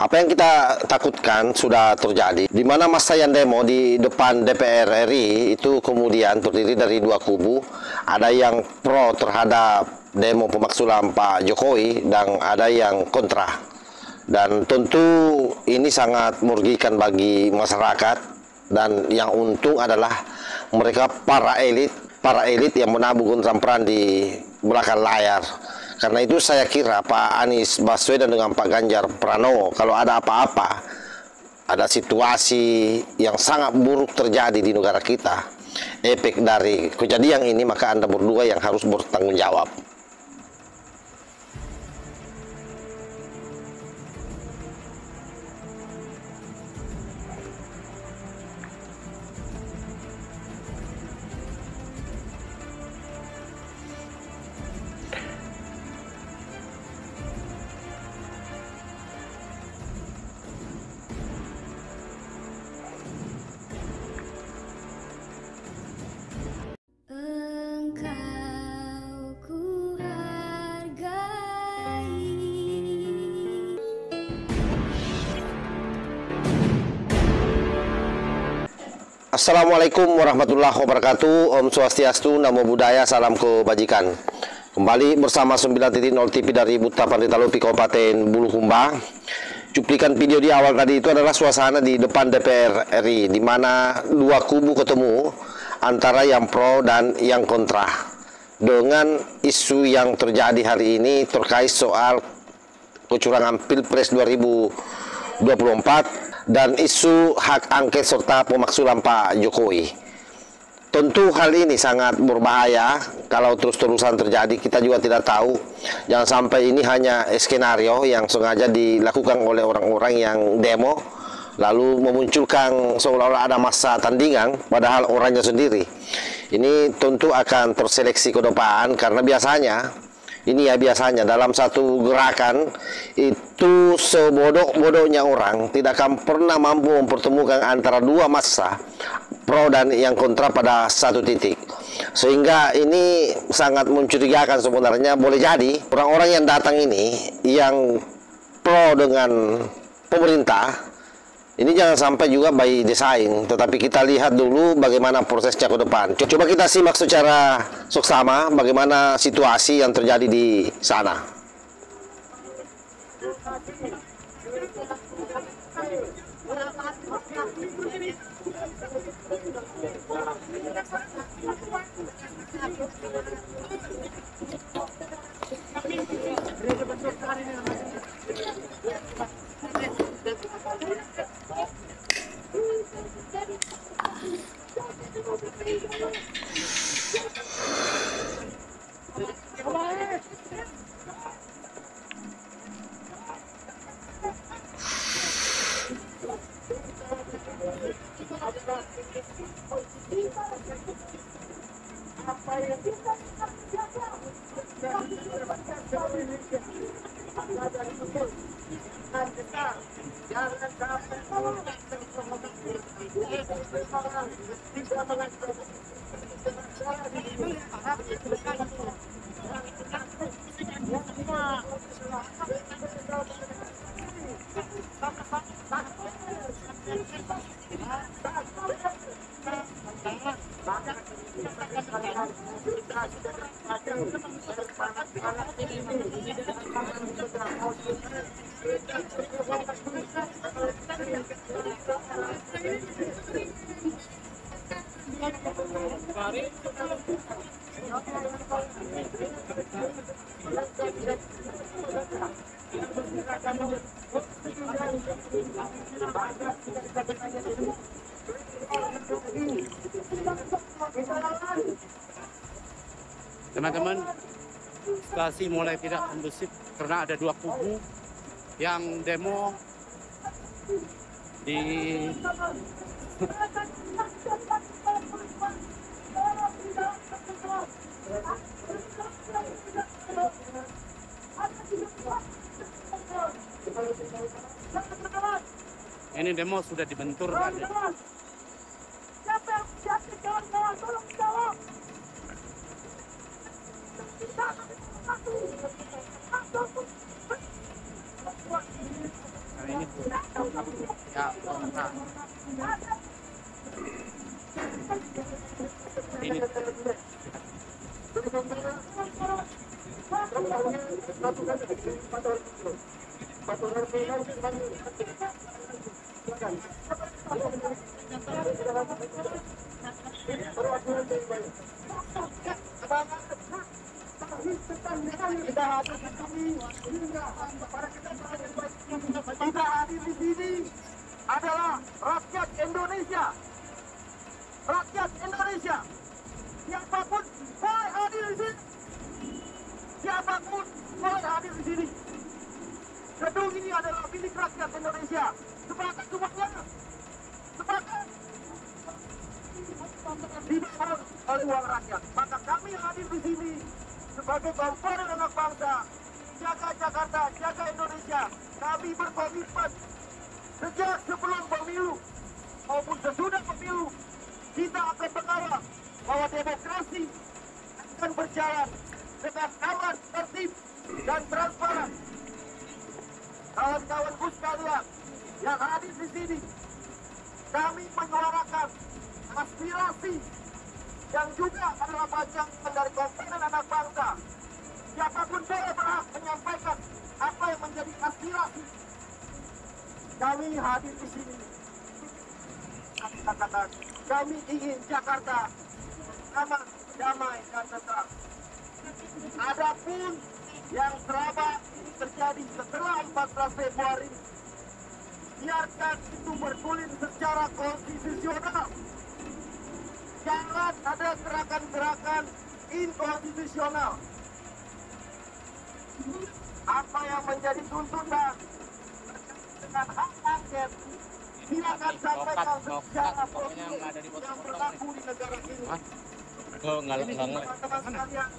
Apa yang kita takutkan sudah terjadi, di mana massa yang demo di depan DPR RI itu kemudian terdiri dari dua kubu. Ada yang pro terhadap demo pemakzulan Pak Jokowi dan ada yang kontra. Dan tentu ini sangat merugikan bagi masyarakat, dan yang untung adalah mereka para elit yang menabung peran di belakang layar. Karena itu saya kira Pak Anies Baswedan dengan Pak Ganjar Pranowo, kalau ada apa-apa, ada situasi yang sangat buruk terjadi di negara kita, efek dari kejadian ini, maka Anda berdua yang harus bertanggung jawab. Assalamualaikum warahmatullahi wabarakatuh. Om Swastiastu, Namo Buddhaya, salam kebajikan. Kembali bersama 9.0 TV dari Buta Panditalopi Kabupaten Bulukumba. Cuplikan video di awal tadi itu adalah suasana di depan DPR RI, di mana dua kubu ketemu antara yang pro dan yang kontra dengan isu yang terjadi hari ini terkait soal kecurangan Pilpres 2024 dan isu hak angket serta pemakzulan Pak Jokowi. Tentu hal ini sangat berbahaya kalau terus-terusan terjadi. Kita juga tidak tahu, jangan sampai ini hanya skenario yang sengaja dilakukan oleh orang-orang yang demo, lalu memunculkan seolah-olah ada masa tandingan, padahal orangnya sendiri. Ini tentu akan terseleksi ke depan, karena biasanya dalam satu gerakan itu sebodoh-bodohnya orang tidak akan pernah mampu mempertemukan antara dua massa pro dan yang kontra pada satu titik, sehingga ini sangat mencurigakan sebenarnya. Boleh jadi orang-orang yang datang ini yang pro dengan pemerintah ini jangan sampai juga by design, tetapi kita lihat dulu bagaimana prosesnya ke depan. Coba kita simak secara seksama bagaimana situasi yang terjadi di sana. Teman-teman, situasi mulai tidak kondusif karena ada dua kubu yang demo di ini demo sudah dibentur. ini ya kontra. Ini tidak hadir di sini adalah rakyat Indonesia. Rakyat Indonesia, siapapun boleh hadir di sini. Siapapun boleh hadir di sini. Gedung ini adalah milik rakyat Indonesia. Sepakat semuanya. Sepakat. Dibangun oleh uang rakyat. Maka kami hadir di sini sebagai bangsa dan anak bangsa. Jaga Jakarta, jaga Indonesia. Kami berkomitmen sejak sebelum pemilu maupun sesudah pemilu, kita akan mengawal bahwa demokrasi akan berjalan dengan aman, tertib, dan transparan. Kawan-kawanku sekalian yang hadir di sini, kami menyuarakan aspirasi yang juga adalah bagian dari komponen anak bangsa. Siapapun boleh berhak menyampaikan apa yang menjadi aspirasi. Kami hadir di sini. Kami katakan, kami ingin Jakarta aman, damai, dan tentram. Adapun yang selama ini terjadi setelah 14 Februari, biarkan itu bergulir secara konstitusional. Jangan ada gerakan-gerakan inkonstitusional. Apa yang menjadi tuntutan dengan hak angket, silakan sampaikan secara pokoknya nggak ada di yang berlaku di negara ini. nggak Teman-teman sekalian,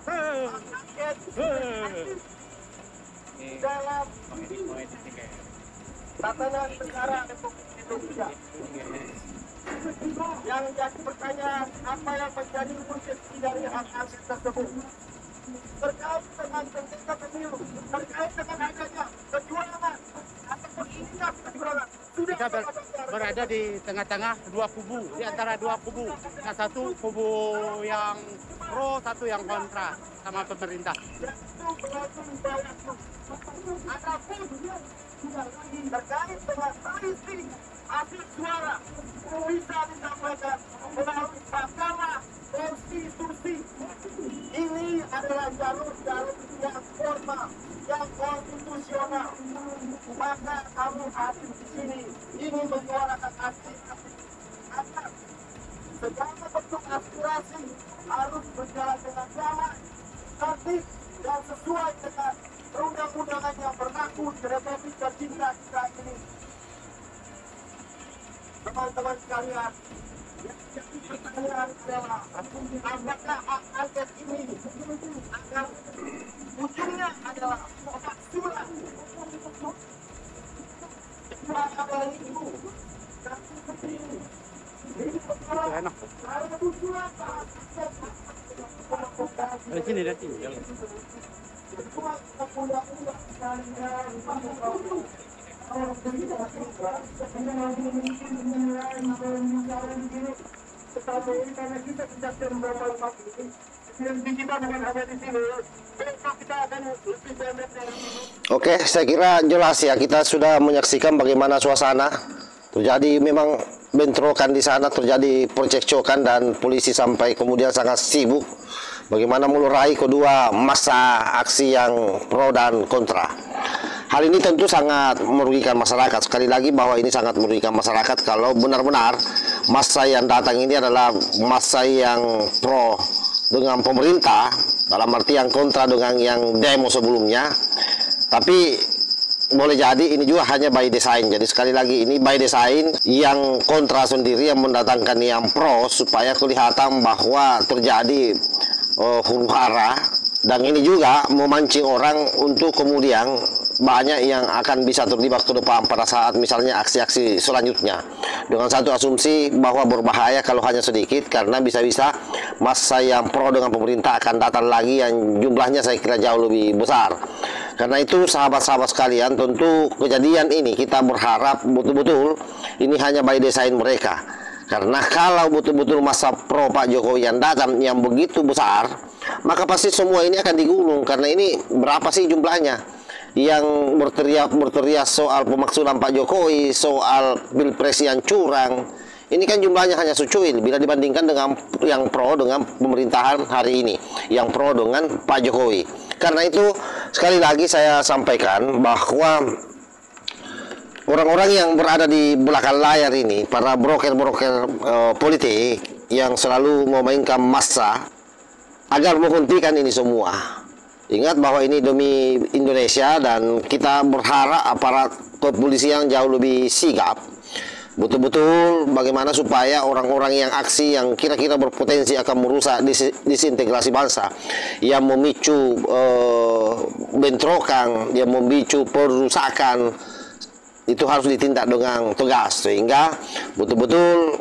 hak angket dalam tatanan negara Republik Indonesia. Yang jadi pertanyaan, apa yang menjadi konsepsi dari hak angket tersebut? Terkait dengan sengketa pemilu, terkait dengan adanya kecurangan ataupun inilah kecurangan. Kita berada di tengah-tengah dua kubu, di antara dua kubu. Yang satu kubu yang pro, satu yang kontra sama pemerintah. Adapun terkait dengan selisih hasil suara bisa disampaikan melalui Mahkamah Konstitusi. Ini adalah jalur-jalur yang formal, yang konstitusional. Maka kamu hadir di sini ini menyuarakan aspirasi agar segala bentuk aspirasi harus berjalan dengan damai, tertib, dan sesuai dengan perundang-undangan yang berlaku di Republik tercinta kita ini. Teman-teman sekalian, yang jadi pertanyaan adalah apakah hak angket ini akan ujungnya adalah pemakzulan kecurangan itu dan seperti ini. Enak. Dari sini nanti. Oke, saya kira jelas ya, kita sudah menyaksikan bagaimana suasana terjadi, memang bentrokan di sana, terjadi percekcokan dan polisi sampai kemudian sangat sibuk bagaimana melurai kedua massa aksi yang pro dan kontra. Hal ini tentu sangat merugikan masyarakat. Sekali lagi bahwa ini sangat merugikan masyarakat kalau benar-benar massa yang datang ini adalah massa yang pro dengan pemerintah, dalam arti yang kontra dengan yang demo sebelumnya. Tapi boleh jadi ini juga hanya by design. Jadi sekali lagi ini by design, yang kontra sendiri yang mendatangkan yang pro supaya kelihatan bahwa terjadi huru-hara, dan ini juga memancing orang untuk kemudian banyak yang akan bisa terlibat ke depan pada saat misalnya aksi-aksi selanjutnya, dengan satu asumsi bahwa berbahaya kalau hanya sedikit, karena bisa-bisa massa yang pro dengan pemerintah akan datang lagi yang jumlahnya saya kira jauh lebih besar. Karena itu sahabat-sahabat sekalian, tentu kejadian ini kita berharap betul-betul ini hanya by design mereka. Karena kalau betul-betul masa pro Pak Jokowi yang datang yang begitu besar, maka pasti semua ini akan digulung. Karena ini berapa sih jumlahnya yang berteriak soal pemaksulan Pak Jokowi, soal pilpres yang curang. Ini kan jumlahnya hanya secuil bila dibandingkan dengan yang pro dengan pemerintahan hari ini, yang pro dengan Pak Jokowi. Karena itu sekali lagi saya sampaikan bahwa orang-orang yang berada di belakang layar ini, para broker-broker politik yang selalu memainkan massa agar menghentikan ini semua. Ingat bahwa ini demi Indonesia dan kita berharap aparat kepolisian jauh lebih sigap. Betul-betul bagaimana supaya orang-orang yang aksi yang kira-kira berpotensi akan merusak disintegrasi bangsa, yang memicu bentrokan, yang memicu perusakan, itu harus ditindak dengan tegas, sehingga betul-betul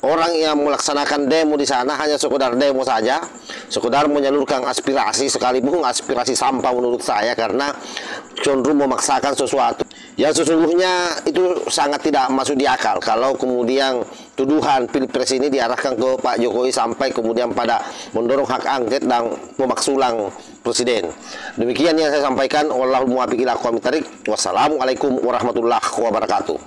orang yang melaksanakan demo di sana hanya sekedar demo saja, sekedar menyalurkan aspirasi, sekalipun aspirasi sampah menurut saya, karena cenderung memaksakan sesuatu yang sesungguhnya itu sangat tidak masuk di akal. Kalau kemudian tuduhan pilpres ini diarahkan ke Pak Jokowi sampai kemudian pada mendorong hak angket dan pemaksulan presiden. Demikian yang saya sampaikan. Wallahul muwaffiq ila aqwamit thoriq. Wassalamualaikum warahmatullahi wabarakatuh.